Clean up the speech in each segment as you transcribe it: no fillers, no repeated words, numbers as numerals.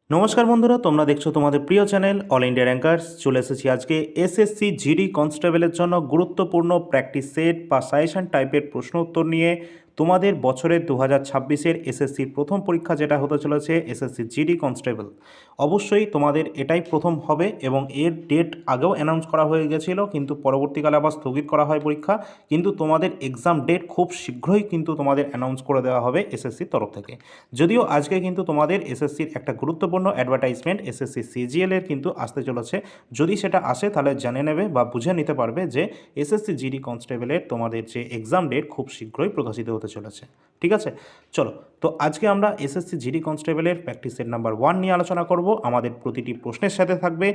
নমস্কার বন্ধুরা, তোমরা দেখছো তোমাদের প্রিয় চ্যানেল অল ইন্ডিয়া র্যাঙ্কার্স। চলে এসেছি আজকে এসএসসি জিডি কনস্টেবলের জন্য গুরুত্বপূর্ণ প্র্যাকটিস সেট বা সাজেশন টাইপের প্রশ্ন উত্তর নিয়ে। তোমাদের বছরের 2026-এর এসএসসির প্রথম পরীক্ষা যেটা হতে চলেছে এসএসসি জিডি কনস্টেবল, অবশ্যই তোমাদের এটাই প্রথম হবে এবং এর ডেট আগেও অ্যানাউন্স করা হয়ে গেছিলো, কিন্তু পরবর্তীকালে আবার স্থগিত করা হয় পরীক্ষা। কিন্তু তোমাদের এক্সাম ডেট খুব শীঘ্রই কিন্তু তোমাদের অ্যানাউন্স করে দেওয়া হবে এসএসসির তরফ থেকে। যদিও আজকে কিন্তু তোমাদের এসএসসির একটা গুরুত্বপূর্ণ অ্যাডভার্টাইজমেন্ট এসএসসি সিজিএল এর কিন্তু আসতে চলেছে। যদি সেটা আসে তাহলে জেনে নেবে বা বুঝে নিতে পারবে যে এসএসসি জিডি কনস্টেবলের তোমাদের যে এক্সাম ডেট খুব শীঘ্রই প্রকাশিত হতে চলেছে। ঠিক আছে, চলো। তো আজকে আমরা এসএসসি জিডি কনস্টেবলের প্র্যাকটিস সেট নাম্বার 1 নিয়ে আলোচনা করব। আমাদের প্রতিটি প্রশ্নের সাথে থাকবে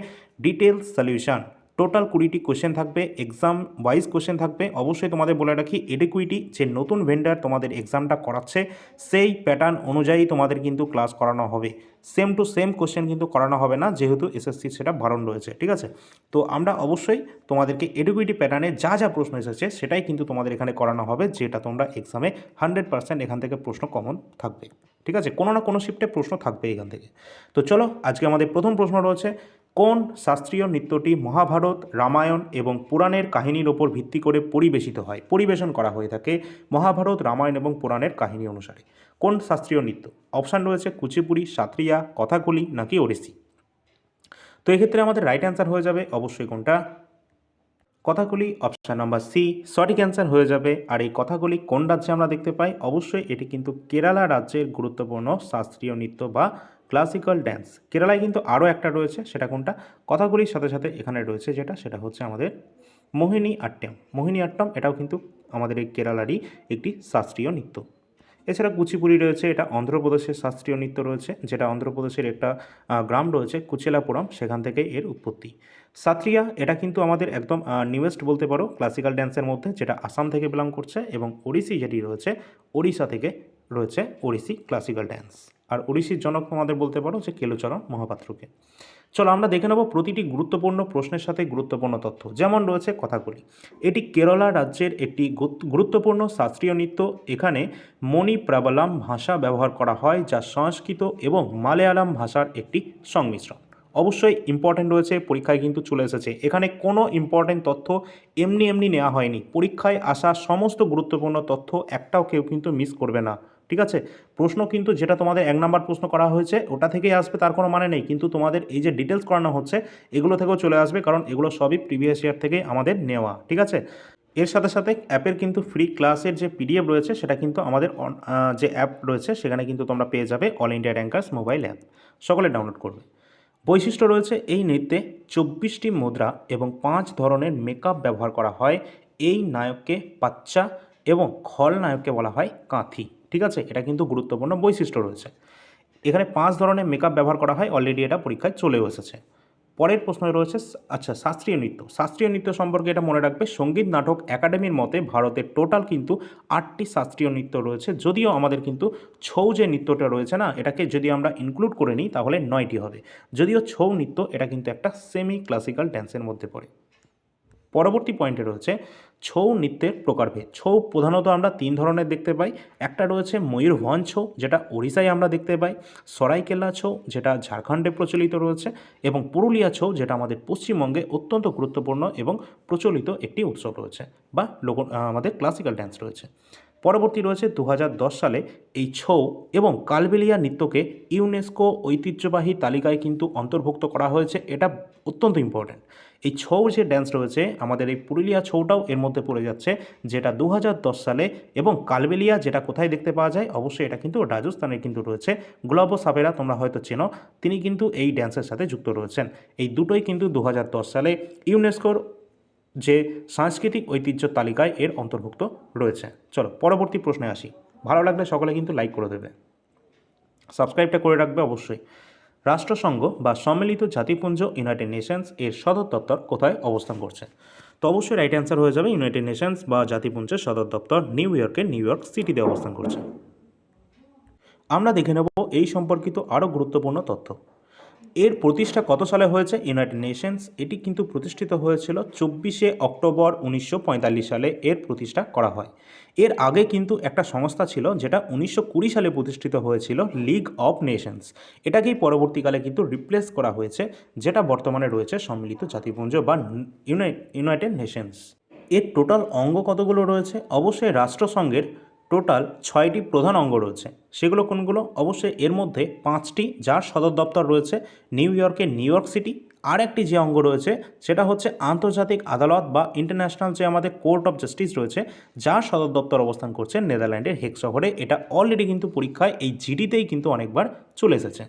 ডিটেলস সলিউশন। টোটাল 20টি কোশ্চেন থাকবে, এক্সাম ওয়াইজ কোশ্চেন থাকবে। অবশ্যই তোমাদের বলে রাখি, এডুকুইটি যে নতুন ভেন্ডার তোমাদের এক্সামটা করাচ্ছে সেই প্যাটার্ন অনুযায়ী তোমাদের কিন্তু ক্লাস করানো হবে। সেম টু সেম কোশ্চেন কিন্তু করানো হবে না, যেহেতু এসএসসি সেটা বারণ রয়েছে। ঠিক আছে, তো আমরা অবশ্যই তোমাদেরকে এডুকুইটি প্যাটার্নে যা যা প্রশ্ন এসেছে সেটাই কিন্তু তোমাদের এখানে করানো হবে, যেটা তোমরা এক্সামে 100% এখান থেকে প্রশ্ন কমন থাকবে। ঠিক আছে, কোনো না কোনো শিফটে প্রশ্ন থাকবে এখান থেকে। তো চলো, আজকে আমাদের প্রথম প্রশ্ন রয়েছে, কোন শাস্ত্রীয় নৃত্যটি মহাভারত, রামায়ণ এবং পুরাণের কাহিনীর ওপর ভিত্তি করে পরিবেশন করা হয়ে থাকে মহাভারত, রামায়ণ এবং পুরাণের কাহিনী অনুসারে? কোন শাস্ত্রীয় নৃত্য? অপশান রয়েছে কুচিপুড়ি, সাত্রিয়া, কথাকলি নাকি ওড়িশি। তো এক্ষেত্রে আমাদের রাইট অ্যান্সার হয়ে যাবে অবশ্যই কোনটা? কথাকলি, অপশান নাম্বার সি সঠিক অ্যান্সার হয়ে যাবে। আর এই কথাকলি কোন রাজ্যে আমরা দেখতে পাই? অবশ্যই এটি কিন্তু কেরালা রাজ্যের গুরুত্বপূর্ণ শাস্ত্রীয় নৃত্য বা ক্লাসিক্যাল ড্যান্স। কেরালায় কিন্তু আরও একটা রয়েছে, সেটা কোনটা? কথাকলির সাথে সাথে এখানে রয়েছে সেটা হচ্ছে আমাদের মোহিনী আট্টম। মোহিনী আট্টম এটাও কিন্তু আমাদের এই কেরালারই একটি শাস্ত্রীয় নৃত্য। এছাড়া কুচিপুড়ি রয়েছে, এটা অন্ধ্রপ্রদেশের শাস্ত্রীয় নৃত্য রয়েছে, যেটা অন্ধ্রপ্রদেশের একটা গ্রাম রয়েছে কুচেলাপুরম, সেখান থেকে এর উৎপত্তি। সাত্রিয়া এটা কিন্তু আমাদের একদম নিউয়েস্ট বলতে পারো ক্লাসিক্যাল ড্যান্সের মধ্যে, যেটা আসাম থেকে বিলং করছে। এবং ওড়িশি যেটি রয়েছে, ওড়িশা থেকে রয়েছে ওড়িশি ক্লাসিক্যাল ড্যান্স। আর ওড়িশির জনক তোমাদের বলতে পারো যে কেলুচরণ মহাপাত্রকে। চলো আমরা দেখে নেব প্রতিটি গুরুত্বপূর্ণ প্রশ্নের সাথে গুরুত্বপূর্ণ তথ্য। যেমন রয়েছে কথাকলি, এটি কেরালা রাজ্যের একটি গুরুত্বপূর্ণ শাস্ত্রীয় নৃত্য। এখানে মণিপ্রাবলম ভাষা ব্যবহার করা হয়, যা সংস্কৃত এবং মালয়ালম ভাষার একটি সংমিশ্রণ। অবশ্যই ইম্পর্টেন্ট রয়েছে, পরীক্ষায় কিন্তু চলে এসেছে। এখানে কোনো ইম্পর্টেন্ট তথ্য এমনি এমনি নেওয়া হয়নি, পরীক্ষায় আসা সমস্ত গুরুত্বপূর্ণ তথ্য একটাও কেউ কিন্তু মিস করবে না। ঠিক আছে, প্রশ্ন কিন্তু যেটা তোমাদের 1 নম্বর প্রশ্ন করা হয়েছে ওটা থেকেই আসবে তার কোনো মানে নেই, কিন্তু তোমাদের এই যে ডিটেলস করানো হচ্ছে এগুলো থেকেও চলে আসবে, কারণ এগুলো সবই প্রিভিয়াস ইয়ার থেকে আমাদের নেওয়া। ঠিক আছে, এর সাথে সাথে অ্যাপের কিন্তু ফ্রি ক্লাসের যে পিডিএফ রয়েছে সেটা কিন্তু আমাদের যে অ্যাপ রয়েছে সেখানে কিন্তু তোমরা পেয়ে যাবে, all India rankers mobile app. সকলে ডাউনলোড করবে। বৈশিষ্ট্য রয়েছে, এই নৃত্যে 24টি মুদ্রা এবং 5 ধরনের মেকআপ ব্যবহার করা হয়। এই নায়ককে বাচ্চা এবং খলনায়ককে বলা হয় কাঁথি। ঠিক আছে, এটা কিন্তু গুরুত্বপূর্ণ বৈশিষ্ট্য রয়েছে। এখানে 5 ধরনের মেকআপ ব্যবহার করা হয়, অলরেডি এটা পরীক্ষায় চলেও এসেছে। পরের প্রশ্ন রয়েছে, আচ্ছা শাস্ত্রীয় নৃত্য। শাস্ত্রীয় নৃত্য সম্পর্কে এটা মনে রাখবে, সঙ্গীত নাটক একাডেমির মতে ভারতের টোটাল কিন্তু 8টি শাস্ত্রীয় নৃত্য রয়েছে। যদিও আমাদের কিন্তু ছৌ যে নৃত্যটা রয়েছে না, এটাকে যদি আমরা ইনক্লুড করে নিই তাহলে 9টি হবে। যদিও ছৌ নৃত্য এটা কিন্তু একটা সেমি ক্লাসিক্যাল ড্যান্সের মধ্যে পড়ে। পরবর্তী পয়েন্টে রয়েছে ছৌ নৃত্যের প্রকারভেদ। ছৌ প্রধানত আমরা 3 ধরনের দেখতে পাই। একটা রয়েছে ময়ূরভঞ্জ ছৌ, যেটা ওড়িশায় আমরা দেখতে পাই। সরাইকেল্লা ছৌ, যেটা ঝাড়খণ্ডে প্রচলিত রয়েছে। এবং পুরুলিয়া ছৌ, যেটা আমাদের পশ্চিমবঙ্গে অত্যন্ত গুরুত্বপূর্ণ এবং প্রচলিত একটি উৎসব রয়েছে বা আমাদের ক্লাসিক্যাল ড্যান্স রয়েছে। পরবর্তী রয়েছে 2010 সালে এই ছৌ এবং কালবেলিয়া নৃত্যকে ইউনেস্কো ঐতিহ্যবাহী তালিকায় কিন্তু অন্তর্ভুক্ত করা হয়েছে। এটা অত্যন্ত ইম্পর্ট্যান্ট। এই ছৌ যে ড্যান্স রয়েছে আমাদের এই পুরুলিয়া ছৌটাও এর মধ্যে পড়ে যাচ্ছে, যেটা 2010 সালে। এবং কালবেলিয়া যেটা কোথায় দেখতে পাওয়া যায়? অবশ্যই এটা কিন্তু রাজস্থানে কিন্তু রয়েছে। গুলাবো সাবেরা তোমরা হয়তো চেনো, তিনি কিন্তু এই ড্যান্সের সাথে যুক্ত রয়েছেন। এই দুটোই কিন্তু 2010 সালে ইউনেস্কোর যে সাংস্কৃতিক ঐতিহ্য তালিকায় এর অন্তর্ভুক্ত রয়েছে। চলো পরবর্তী প্রশ্নে আসি। ভালো লাগলে সকলে কিন্তু লাইক করে দেবে, সাবস্ক্রাইবটা করে রাখবে অবশ্যই। রাষ্ট্রসংঘ বা সম্মিলিত জাতিপুঞ্জ ইউনাইটেড নেশনস এর সদর দপ্তর কোথায় অবস্থান করছে? তো অবশ্যই রাইট অ্যান্সার হয়ে যাবে, ইউনাইটেড নেশনস বা জাতিপুঞ্জের সদর দপ্তর নিউ ইয়র্ক সিটিতে অবস্থান করছে। আমরা দেখে নেব এই সম্পর্কিত আরও গুরুত্বপূর্ণ তথ্য। এর প্রতিষ্ঠা কত সালে হয়েছে? ইউনাইটেড নেশনস এটি কিন্তু প্রতিষ্ঠিত হয়েছিল 24শে অক্টোবর 1945 সালে এর প্রতিষ্ঠা করা হয়। এর আগে কিন্তু একটা সংস্থা ছিল যেটা 1920 সালে প্রতিষ্ঠিত হয়েছিল, লিগ অফ নেশনস। এটাকেই পরবর্তীকালে কিন্তু রিপ্লেস করা হয়েছে, যেটা বর্তমানে রয়েছে সম্মিলিত জাতিপুঞ্জ বা ইউনাইটেড নেশনস। এর টোটাল অঙ্গ কতগুলো রয়েছে? অবশ্যই রাষ্ট্রসংঘের টোটাল 6টি প্রধান অঙ্গ রয়েছে। সেগুলো কোনগুলো? অবশ্যই এর মধ্যে 5টি যার সদর দপ্তর রয়েছে নিউ ইয়র্কের নিউ ইয়র্ক সিটি। আর একটি যে অঙ্গ রয়েছে সেটা হচ্ছে আন্তর্জাতিক আদালত বা ইন্টারন্যাশনাল যে আমাদের কোর্ট অফ জাস্টিস রয়েছে, যার সদর দপ্তর অবস্থান করছে নেদারল্যান্ডের হেগ শহরে। এটা অলরেডি কিন্তু পরীক্ষায় এই জিডিতেই কিন্তু অনেকবার চলে এসেছে।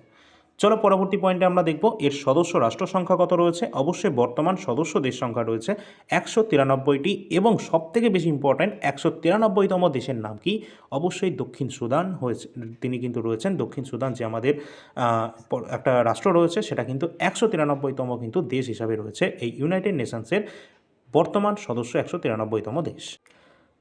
চলো পরবর্তী পয়েন্টে আমরা দেখব এর সদস্য রাষ্ট্র সংখ্যা কত রয়েছে। অবশ্যই বর্তমান সদস্য দেশ সংখ্যা রয়েছে 193টি, এবং সবথেকে বেশি ইম্পর্ট্যান্ট 193তম দেশের নাম কি? অবশ্যই দক্ষিণ সুদান হয়েছে, তিনি কিন্তু রয়েছেন দক্ষিণ সুদান যে আমাদের একটা রাষ্ট্র রয়েছে, সেটা কিন্তু 193তম কিন্তু দেশ হিসাবে রয়েছে এই ইউনাইটেড নেশনসের বর্তমান সদস্য 193তম দেশ।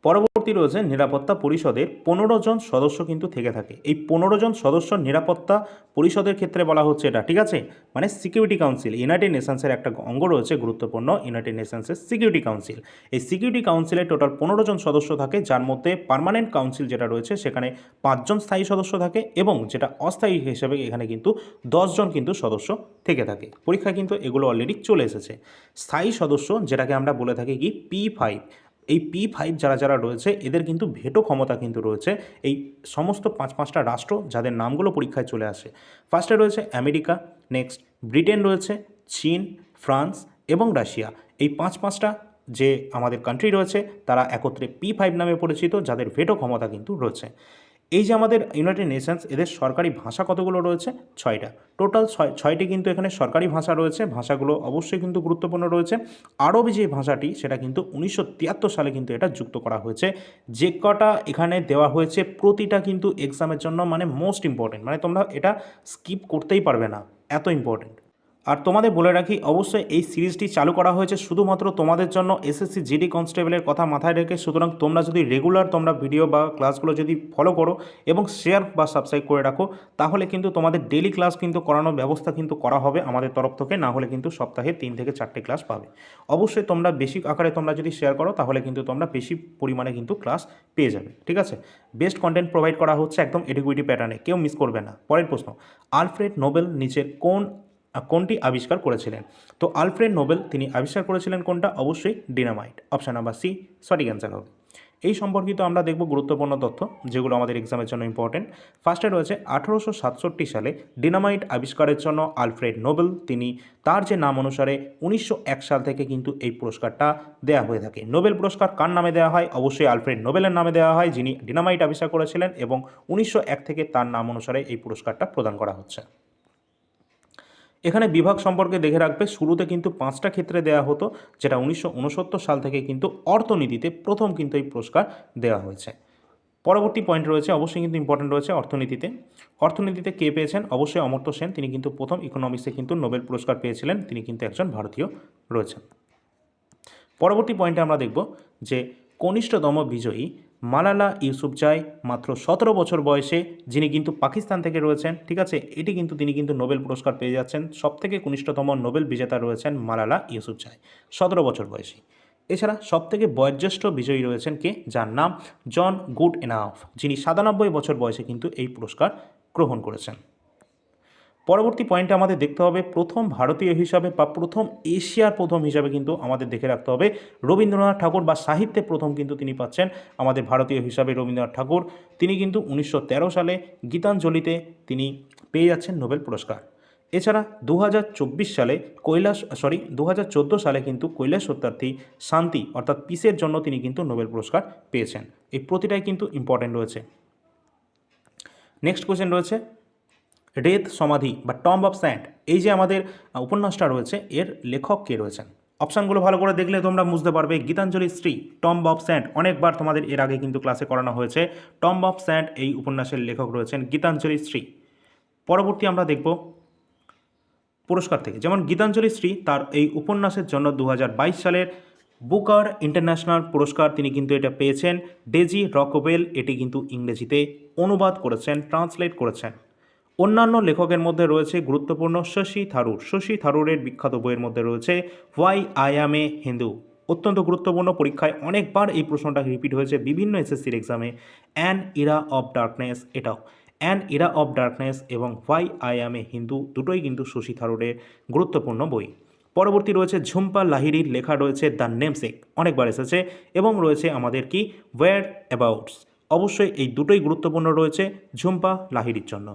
পরবর্তী রয়েছে নিরাপত্তা পরিষদের 15 জন সদস্য কিন্তু থেকে থাকে। এই 15 জন সদস্য নিরাপত্তা পরিষদের ক্ষেত্রে বলা হচ্ছে এটা, ঠিক আছে, মানে সিকিউরিটি কাউন্সিল। ইউনাইটেড নেশনসের একটা অঙ্গ রয়েছে গুরুত্বপূর্ণ, ইউনাইটেড নেশনসের সিকিউরিটি কাউন্সিল। এই সিকিউরিটি কাউন্সিলে টোটাল 15 জন সদস্য থাকে, যার মধ্যে পার্মানেন্ট কাউন্সিল যেটা রয়েছে সেখানে 5 জন স্থায়ী সদস্য থাকে, এবং যেটা অস্থায়ী হিসেবে এখানে কিন্তু 10 জন কিন্তু সদস্য থেকে থাকে। পরীক্ষায় কিন্তু এগুলো অলরেডি চলে এসেছে। স্থায়ী সদস্য যেটাকে আমরা বলে থাকি কি P5, এই P5 যারা যারা রয়েছে এদের কিন্তু ভেটো ক্ষমতা কিন্তু রয়েছে এই সমস্ত পাঁচটা রাষ্ট্র যাদের নামগুলো পরীক্ষায় চলে আসে। ফার্স্টে রয়েছে আমেরিকা, নেক্সট ব্রিটেন রয়েছে, চীন, ফ্রান্স এবং রাশিয়া। এই পাঁচটা যে আমাদের কান্ট্রি রয়েছে তারা একত্রে P5 নামে পরিচিত, যাদের ভেটো ক্ষমতা কিন্তু রয়েছে। এই যে আমাদের ইউনাইটেড নেশনস, এদের সরকারি ভাষা কতগুলো রয়েছে? 6টা। টোটাল 6টি কিন্তু এখানে সরকারি ভাষা রয়েছে। ভাষাগুলো অবশ্যই কিন্তু গুরুত্বপূর্ণ রয়েছে। আরবি যে ভাষাটি সেটা কিন্তু 1973 সালে কিন্তু এটা যুক্ত করা হয়েছে। যে কটা এখানে দেওয়া হয়েছে প্রতিটা কিন্তু এক্সামের জন্য মানে মোস্ট ইম্পর্টেন্ট, মানে তোমরা এটা স্কিপ করতেই পারবে না, এত ইম্পর্টেন্ট। আর তোমাদের বলে রাখি, অবশ্যই এই সিরিজটি চালু করা হয়েছে শুধুমাত্র তোমাদের জন্য এসএসসি জিডি কনস্টেবলের কথা মাথায় রেখে। সুতরাং তোমরা যদি রেগুলার তোমরা ভিডিও বা ক্লাসগুলো যদি ফলো করো এবং শেয়ার বা সাবস্ক্রাইব করে রাখো, তাহলে কিন্তু তোমাদের ডেলি ক্লাস কিন্তু করানোর ব্যবস্থা কিন্তু করা হবে আমাদের তরফ থেকে। না হলে কিন্তু সপ্তাহে 3 থেকে 4টে ক্লাস পাবে। অবশ্যই তোমরা বেশি আকারে তোমরা যদি শেয়ার করো তাহলে কিন্তু তোমরা বেশি পরিমাণে কিন্তু ক্লাস পেয়ে যাবে, ঠিক আছে। বেস্ট কন্টেন্ট প্রোভাইড করা হচ্ছে একদম এডুকেটিভ প্যাটার্নে, কেউ মিস করবে না। পরের প্রশ্ন, আলফ্রেড নোবেল নিচের কোনটি আবিষ্কার করেছিলেন? তো আলফ্রেড নোবেল তিনি আবিষ্কার করেছিলেন কোনটা? অবশ্যই ডিনামাইট। অপশান নাম্বার সি সঠিক অ্যান্সার হবে। এই সম্পর্কিত আমরা দেখব গুরুত্বপূর্ণ তথ্য যেগুলো আমাদের এক্সামের জন্য ইম্পর্টেন্ট। ফার্স্টে রয়েছে 1867 সালে ডিনামাইট আবিষ্কারের জন্য আলফ্রেড নোবেল তিনি তার যে নাম অনুসারে 1901 সাল থেকে কিন্তু এই পুরস্কারটা দেওয়া হয়ে থাকে। নোবেল পুরস্কার কার নামে দেওয়া হয়? অবশ্যই আলফ্রেড নোবেলের নামে দেওয়া হয়, যিনি ডিনামাইট আবিষ্কার করেছিলেন, এবং 1901 থেকে তার নাম অনুসারে এই পুরস্কারটা প্রদান করা হচ্ছে। এখানে বিভাগ সম্পর্কে দেখে রাখবে, শুরুতে কিন্তু 5টা ক্ষেত্রে দেওয়া হতো, যেটা 1969 সাল থেকে কিন্তু অর্থনীতিতে প্রথম কিন্তু এই পুরস্কার দেওয়া হয়েছে। পরবর্তী পয়েন্ট রয়েছে, অবশ্যই কিন্তু ইম্পর্টেন্ট রয়েছে অর্থনীতিতে। অর্থনীতিতে কে পেয়েছেন? অবশ্যই অমর্ত্য সেন, তিনি কিন্তু প্রথম ইকোনমিক্সে কিন্তু নোবেল পুরস্কার পেয়েছিলেন, তিনি কিন্তু একজন ভারতীয় রয়েছেন। পরবর্তী পয়েন্টে আমরা দেখব যে কনিষ্ঠতম বিজয়ী মালালা ইউসুফজাই মাত্র 17 বছর বয়সে, যিনি কিন্তু পাকিস্তান থেকে রয়েছেন, ঠিক আছে, এটি কিন্তু তিনি কিন্তু নোবেল পুরস্কার পেয়ে যাচ্ছেন। সবথেকে কনিষ্ঠতম নোবেল বিজেতা রয়েছেন মালালা ইউসুফজাই, 17 বছর বয়সী। এছাড়া সবথেকে বয়োজ্যেষ্ঠ বিজয়ী রয়েছেন কে? যার নাম জন গুড এনাফ, যিনি 97 বছর বয়সে কিন্তু এই পুরস্কার গ্রহণ করেছেন। পরবর্তী পয়েন্টে আমাদের দেখতে হবে প্রথম ভারতীয় হিসাবে বা প্রথম এশিয়ার প্রথম হিসাবে কিন্তু আমাদের দেখে রাখতে হবে রবীন্দ্রনাথ ঠাকুর, বা সাহিত্যে প্রথম কিন্তু তিনি পাচ্ছেন আমাদের ভারতীয় হিসাবে রবীন্দ্রনাথ ঠাকুর। তিনি কিন্তু 1913 সালে গীতাঞ্জলিতে তিনি পেয়ে যাচ্ছেন নোবেল পুরস্কার। এছাড়া 2024 সালে 2014 সালে কিন্তু কৈলাস সত্যার্থী শান্তি অর্থাৎ পিসের জন্য তিনি কিন্তু নোবেল পুরস্কার পেয়েছেন। এই প্রতিটাই কিন্তু ইম্পর্টেন্ট রয়েছে। নেক্সট কোয়েশ্চেন রয়েছে রেত সমাধি বা টম্ব অফ স্যান্ড, এই যে আমাদের উপন্যাসটা রয়েছে এর লেখক কে রয়েছেন? অপশানগুলো ভালো করে দেখলে তোমরা বুঝতে পারবে। গীতাঞ্জলি স্ত্রী, টম্ব অফ স্যান্ড, অনেকবার তোমাদের এর আগে কিন্তু ক্লাসে করানো হয়েছে। টম্ব অফ স্যান্ড এই উপন্যাসের লেখক রয়েছেন গীতাঞ্জলি স্ত্রী। পরবর্তী আমরা দেখব পুরস্কার থেকে, যেমন গীতাঞ্জলি স্ত্রী তার এই উপন্যাসের জন্য 2022 সালের বুকার ইন্টারন্যাশনাল পুরস্কার তিনি কিন্তু এটা পেয়েছেন। ডেজি রকওয়েল এটি কিন্তু ইংরেজিতে অনুবাদ করেছেন, ট্রান্সলেট করেছেন। অন্যান্য লেখকের মধ্যে রয়েছে গুরুত্বপূর্ণ শশী থারুর। শশী থারুরের বিখ্যাত বইয়ের মধ্যে রয়েছে হোয়াই আই অ্যাম এ হিন্দু। অত্যন্ত গুরুত্বপূর্ণ, পরীক্ষায় অনেকবার এই প্রশ্নটা রিপিট হয়েছে বিভিন্ন এসএসসির এক্সামে। অ্যান ইরা অফ ডার্কনেস, এটাও অ্যান ইরা অফ ডার্কনেস এবং হোয়াই আই অ্যাম এ হিন্দু, দুটোই কিন্তু শশী থারুরের গুরুত্বপূর্ণ বই। পরবর্তী রয়েছে ঝুম্পা লাহিড়ির লেখা রয়েছে দ্য নেমসেক, অনেকবার এসেছে, এবং রয়েছে আমাদের কি ওয়্যার অ্যাবাউটস। অবশ্যই এই দুটোই গুরুত্বপূর্ণ রয়েছে ঝুম্পা লাহিড়ির জন্য।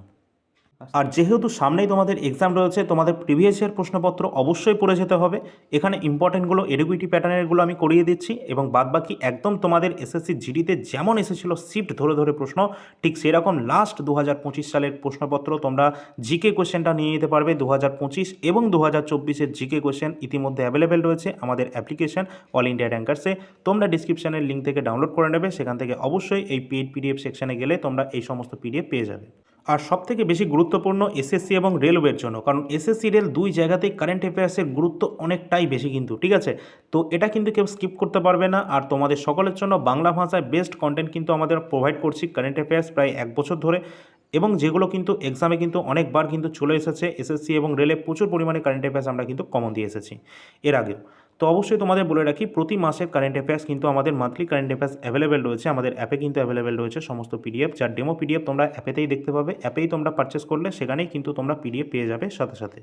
আর যেহেতু সামনেই তোমাদের এক্সাম রয়েছে, তোমাদের প্রিভিয়াস ইয়ার প্রশ্নপত্র অবশ্যই পড়ে যেতে হবে। এখানে ইম্পর্টেন্টগুলো এডুকেটি প্যাটার্নেরগুলো আমি করিয়ে দিচ্ছি, এবং বাদবাকি একদম তোমাদের এসএসসি জিডিতে যেমন এসেছিলো শিফট ধরে ধরে প্রশ্ন, ঠিক সেরকম লাস্ট 2025 সালের প্রশ্নপত্র তোমরা জিকে কোয়েশ্চেনটা নিয়ে নিতে পারবে। 2025 এবং 2024-এর জিকে কোয়েশ্চেন ইতিমধ্যে অ্যাভেলেবেল রয়েছে আমাদের অ্যাপ্লিকেশন অল ইন্ডিয়া র্যাঙ্কার্সে। তোমরা ডিসক্রিপশনের লিঙ্ক থেকে ডাউনলোড করে নেবে, সেখান থেকে অবশ্যই এই পেইড পিডিএফ সেকশনে গেলে তোমরা এই সমস্ত পিডিএফ পেয়ে যাবে। আর সবথেকে বেশি গুরুত্বপূর্ণ এসএসসি এবং রেলওয়ের জন্য, কারণ এসএসসি রেল দুই জায়গাতেই কারেন্ট অ্যাফেয়ার্সের গুরুত্ব অনেকটাই বেশি কিন্তু, ঠিক আছে? তো এটা কিন্তু কেউ স্কিপ করতে পারবে না। আর তোমাদের সকলের জন্য বাংলা ভাষায় বেস্ট কন্টেন্ট কিন্তু আমাদের প্রোভাইড করছি কারেন্ট অ্যাফেয়ার্স প্রায় 1 বছর ধরে, এবং যেগুলো কিন্তু এক্সামে কিন্তু অনেকবার কিন্তু চলে এসেছে। এসএসসি এবং রেলে প্রচুর পরিমাণে কারেন্ট অ্যাফেয়ার্স আমরা কিন্তু কমন দিয়ে এসেছি এর আগেও। তো অবশ্যই তোমাদের বলে রাখি, প্রতি মাসের কারেন্ট অ্যাফেয়ার্স কিন্তু আমাদের মান্থলি কারেন্ট অ্যাফেয়ার্স অ্যাভেলেবেল রয়েছে আমাদের অ্যাপে, কিন্তু অ্যাভেলেবেল রয়েছে সমস্ত পিডিএফ, যার ডেমো পিডিএফ তোমরা অ্যাপেতেই দেখতে পাবে। অ্যাপেই তোমরা পারচেস করলে সেখানেই কিন্তু তোমরা পিডিএফ পেয়ে যাবে সাথে সাথে।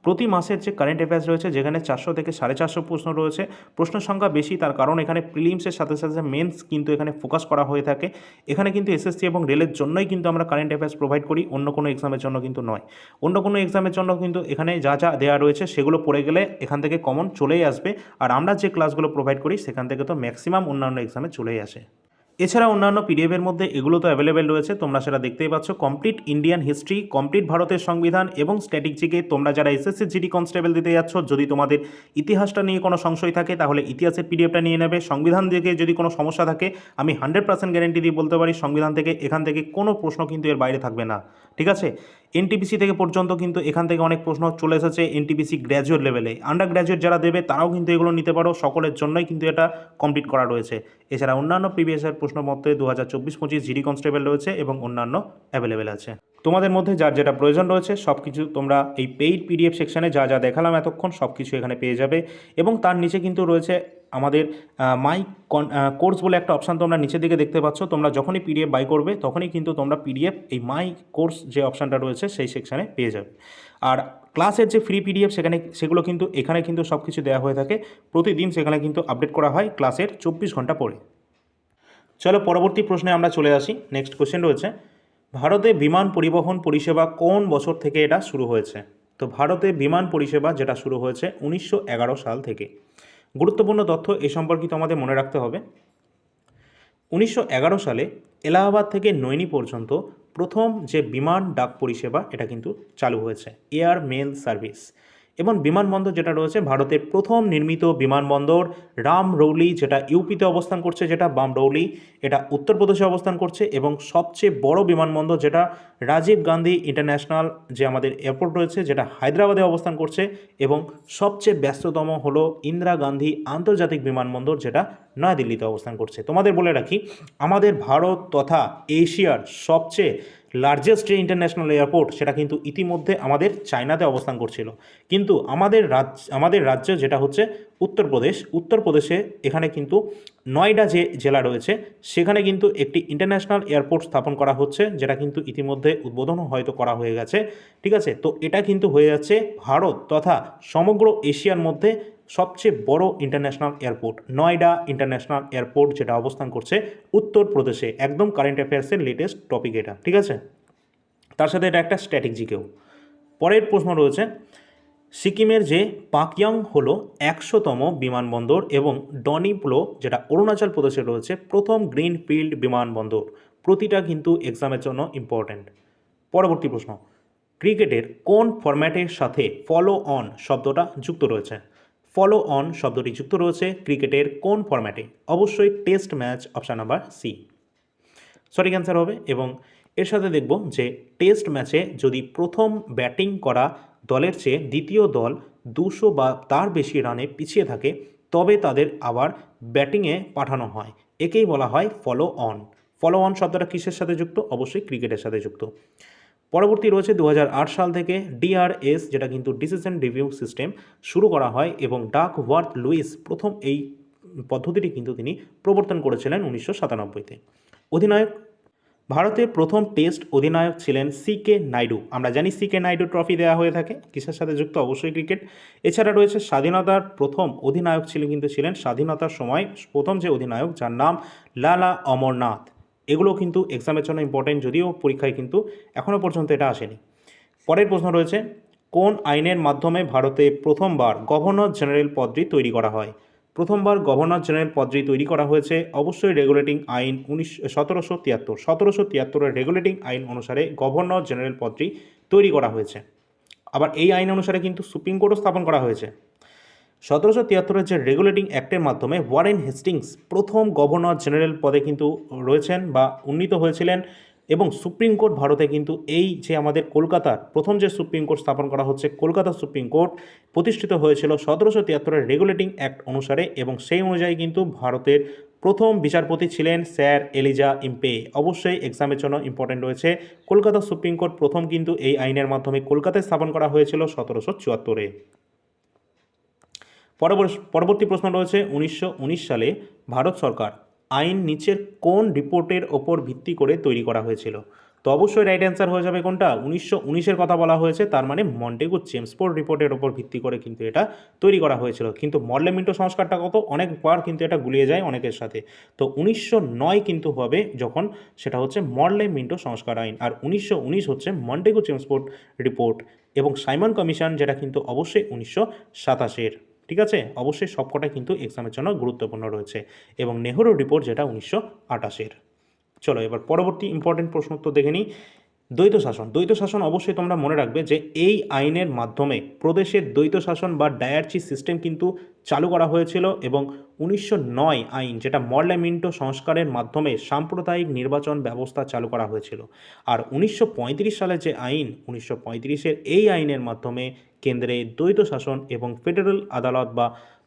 প্রতি মাসের যে কারেন্ট অ্যাফেয়ার্স রয়েছে, যেখানে 400 থেকে 450 প্রশ্ন রয়েছে, প্রশ্নের সংখ্যা বেশি, তার কারণ এখানে প্রিলিমসের সাথে সাথে মেন্স কিন্তু এখানে ফোকাস করা হয়ে থাকে। এখানে কিন্তু এসএসসি এবং রেলের জন্যই কিন্তু আমরা কারেন্ট অ্যাফেয়ার্স প্রোভাইড করি, অন্য কোনো এক্সামের জন্য কিন্তু নয়। অন্য কোনো এক্সামের জন্য কিন্তু এখানে যা যা দেওয়া রয়েছে সেগুলো পড়ে গেলে এখান থেকে কমন চলেই আসবে, আর আমরা যে ক্লাসগুলো প্রোভাইড করি সেখান থেকে তো ম্যাক্সিমাম অন্যান্য এক্সামে চলেই আসে। এছাড়া অন্যান্য পিডিএফের মধ্যে এগুলো তো অ্যাভেলেবেল রয়েছে, তোমরা সেটা দেখতেই পাচ্ছ। কমপ্লিট ইন্ডিয়ান হিস্ট্রি, কমপ্লিট ভারতের সংবিধান এবং স্ট্যাটিক জিকে। তোমরা যারা এসএসসি জিডি কনস্টেবল দিতে যাচ্ছ, যদি তোমাদের ইতিহাসটা নিয়ে কোনো সংশয় থাকে তাহলে ইতিহাসের পিডিএফটা নিয়ে নেবে। সংবিধান থেকে যদি কোনো সমস্যা থাকে, আমি 100% গ্যারেন্টি দিয়ে বলতে পারি সংবিধান থেকে এখান থেকে কোনো প্রশ্ন কিন্তু এর বাইরে থাকবে না, ঠিক আছে? এনটিপিসি থেকে পর্যন্ত কিন্তু এখান থেকে অনেক প্রশ্ন চলে এসেছে, এনটিপিসি গ্র্যাজুয়েট লেভেলে। আন্ডার গ্র্যাজুয়েট যারা দেবে তারাও কিন্তু এগুলো নিতে পারো, সকলের জন্যই কিন্তু এটা কমপ্লিট করা রয়েছে। এছাড়া অন্যান্য প্রিভিয়াসের প্রশ্নপত্রে 2024-25 জিডি কনস্টেবল রয়েছে এবং অন্যান্য অ্যাভেলেবেল আছে। তোমাদের মধ্যে যার যেটা প্রয়োজন রয়েছে সব কিছু তোমরা এই পেইড পিডিএফ সেকশনে যা যা দেখালাম এতক্ষণ সব কিছু এখানে পেয়ে যাবে। এবং তার নিচে কিন্তু রয়েছে আমাদের মাই কোর্স বলে একটা অপশান তোমরা নিচের দিকে দেখতে পাচ্ছ। তোমরা যখনই পিডিএফ বাই করবে তখনই কিন্তু তোমরা পিডিএফ এই মাই কোর্স যে অপশানটা রয়েছে সেই সেকশানে পেয়ে যাবে। আর ক্লাসের যে ফ্রি পিডিএফ সেগুলো কিন্তু এখানে কিন্তু সব কিছু দেওয়া হয়ে থাকে, প্রতিদিন সেখানে কিন্তু আপডেট করা হয় ক্লাসের 24 ঘন্টা পরে। চলো পরবর্তী প্রশ্নে আমরা চলে আসি। নেক্সট কোশ্চেন রয়েছে, ভারতে বিমান পরিবহন পরিষেবা কোন বছর থেকে এটা শুরু হয়েছে? তো ভারতে বিমান পরিষেবা যেটা শুরু হয়েছে 1911 সাল থেকে। গুরুত্বপূর্ণ তথ্য এ সম্পর্কিত আমাদের মনে রাখতে হবে। 1911 সালে এলাহাবাদ থেকে নৈনি পর্যন্ত প্রথম যে বিমান ডাক পরিষেবা এটা কিন্তু চালু হয়েছে, এয়ার মেল সার্ভিস। এবং বিমানবন্দর যেটা রয়েছে, ভারতের প্রথম নির্মিত বিমানবন্দর রামরৌলি, যেটা ইউপিতে অবস্থান করছে, যেটা বামরৌলি এটা উত্তরপ্রদেশে অবস্থান করছে। এবং সবচেয়ে বড় বিমানবন্দর যেটা রাজীব গান্ধী ইন্টারন্যাশনাল যে আমাদের এয়ারপোর্ট রয়েছে, যেটা হায়দ্রাবাদে অবস্থান করছে। এবং সবচেয়ে ব্যস্ততম হলো ইন্দিরা গান্ধী আন্তর্জাতিক বিমানবন্দর, যেটা নয়াদিল্লিতে অবস্থান করছে। তোমাদের বলে রাখি, আমাদের ভারত তথা এশিয়ার সবচেয়ে লার্জেস্ট যে ইন্টারন্যাশনাল এয়ারপোর্ট সেটা কিন্তু ইতিমধ্যে আমাদের চায়নাতে অবস্থান করছিল, কিন্তু আমাদের রাজ্য যেটা হচ্ছে উত্তরপ্রদেশে এখানে কিন্তু নয়ডা যে জেলা রয়েছে সেখানে কিন্তু একটি ইন্টারন্যাশনাল এয়ারপোর্ট স্থাপন করা হচ্ছে, যেটা কিন্তু ইতিমধ্যে উদ্বোধনও হয়তো করা হয়ে গেছে, ঠিক আছে? তো এটা কিন্তু হয়ে যাচ্ছে ভারত তথা সমগ্র এশিয়ার মধ্যে সবচেয়ে বড় international airport, Noida international airport, যেটা অবস্থান করছে উত্তরপ্রদেশে। একদম কারেন্ট অ্যাফেয়ার্সের লেটেস্ট টপিক এটা, ঠিক আছে? তার সাথে এটা একটা স্ট্র্যাটেজিকেও। পরের প্রশ্ন রয়েছে, সিকিমের যে পাকইয়ং হলো 100তম বিমানবন্দর এবং ডনিপ্লো যেটা অরুণাচল প্রদেশে রয়েছে প্রথম গ্রিনফিল্ড বিমানবন্দর। প্রতিটা কিন্তু এক্সামের জন্য ইম্পর্ট্যান্ট। পরবর্তী প্রশ্ন, ক্রিকেটের কোন ফরম্যাটের সাথে ফলো অন শব্দটা যুক্ত রয়েছে? ফলো অন শব্দটি যুক্ত রয়েছে ক্রিকেটের কোন ফরম্যাটে? অবশ্যই test match, option number C সঠিক অ্যান্সার হবে। এবং এর সাথে দেখব যে টেস্ট ম্যাচে যদি প্রথম ব্যাটিং করা দলের চেয়ে দ্বিতীয় দল 200 বা তার বেশি রানে পিছিয়ে থাকে তবে তাদের আবার ব্যাটিংয়ে পাঠানো হয়, একেই বলা হয় ফলো অন। ফলো অন শব্দটা কিসের সাথে যুক্ত? অবশ্যই ক্রিকেটের সাথে যুক্ত। পরবর্তী রয়েছে 2008 সাল থেকে ডিআরএস, যেটা কিন্তু ডিসিশন রিভিউ সিস্টেম শুরু করা হয় এবং ডাকওয়ার্থ লুইস প্রথম এই পদ্ধতিটি কিন্তু তিনি প্রবর্তন করেছিলেন 1997-তে। অধিনায়ক, ভারতের প্রথম টেস্ট অধিনায়ক ছিলেন সি.কে. নাইডু। আমরা জানি সি.কে. নাইডু ট্রফি দেওয়া হয়ে থাকে, কিসের সাথে যুক্ত? অবশ্যই ক্রিকেট। এছাড়া রয়েছে স্বাধীনতার প্রথম অধিনায়ক ছিলেন স্বাধীনতার সময় প্রথম যে অধিনায়ক, যার নাম লালা অমরনাথ। এগুলো কিন্তু এক্সামের জন্য ইম্পর্টেন্ট, যদিও পরীক্ষায় কিন্তু এখনও পর্যন্ত এটা আসেনি। পরের প্রশ্ন রয়েছে, কোন আইনের মাধ্যমে ভারতে প্রথমবার গভর্নর জেনারেল পদটি তৈরি করা হয়? প্রথমবার গভর্নর জেনারেল পদটি তৈরি করা হয়েছে অবশ্যই রেগুলেটিং আইন 1773 রেগুলেটিং আইন অনুসারে গভর্নর জেনারেল পদটি তৈরি করা হয়েছে। আবার এই আইন অনুসারে কিন্তু সুপ্রিম কোর্টও স্থাপন করা হয়েছে। 1773 যে রেগুলেটিং অ্যাক্টের মাধ্যমে ওয়ারেন হেস্টিংস প্রথম গভর্নর জেনারেল পদে কিন্তু রয়েছেন বা উন্নীত হয়েছিলেন, এবং সুপ্রিম কোর্ট ভারতে কিন্তু এই যে আমাদের কলকাতার প্রথম যে সুপ্রিম কোর্ট স্থাপন করা হচ্ছে, কলকাতা সুপ্রিম কোর্ট প্রতিষ্ঠিত হয়েছিল 1773 রেগুলেটিং অ্যাক্ট অনুসারে, এবং সেই অনুযায়ী কিন্তু ভারতের প্রথম বিচারপতি ছিলেন স্যার এলিজা ইম্পে। অবশ্যই এক্সামের জন্য ইম্পর্টেন্ট রয়েছে, কলকাতা সুপ্রিম কোর্ট প্রথম কিন্তু এই আইনের মাধ্যমে কলকাতায় স্থাপন করা হয়েছিল 1774-এ। পরবর্তী প্রশ্ন রয়েছে, 1919 সালে ভারত সরকার আইন নিচের কোন রিপোর্টের ওপর ভিত্তি করে তৈরি করা হয়েছিল? তো অবশ্যই রাইট অ্যান্সার হয়ে যাবে কোনটা? 1919-এর কথা বলা হয়েছে, তার মানে মন্টেগু চেমসফোর্ড রিপোর্টের ওপর ভিত্তি করে কিন্তু এটা তৈরি করা হয়েছিল। কিন্তু মরলে মিন্টো সংস্কারটা কত, অনেকবার কিন্তু এটা গুলিয়ে যায় অনেকের সাথে। তো 1909 কিন্তু হবে যখন সেটা হচ্ছে মরলে মিন্টো সংস্কার আইন, আর 1919 হচ্ছে মন্টেগু চেমসফোর্ড রিপোর্ট, এবং সাইমন কমিশন যেটা কিন্তু অবশ্যই 1927-এর। ঠিক আছে, অবশ্যই সবকটাই কিন্তু এক্সামের জন্য গুরুত্বপূর্ণ রয়েছে, এবং নেহরু রিপোর্ট যেটা 1928-এর। চলো এবার পরবর্তী ইম্পর্টেন্ট প্রশ্ন উত্তর দেখে নিই। দ্বৈত শাসন। দ্বৈত শাসন অবশ্যই তোমরা মনে রাখবে যে এই আইনের মাধ্যমে প্রদেশের দ্বৈত শাসন বা ডায়ার্চি সিস্টেম কিন্তু চালু করা হয়েছিল, এবং 1909 আইন যেটা মরলে মিন্টো সংস্কারের মাধ্যমে সাম্প্রদায়িক নির্বাচন ব্যবস্থা চালু করা হয়েছিল। আর 1935 সালের যে আইন, 1935-এর এই আইনের মাধ্যমে কেন্দ্রে দ্বৈত শাসন এবং ফেডারেল আদালত বা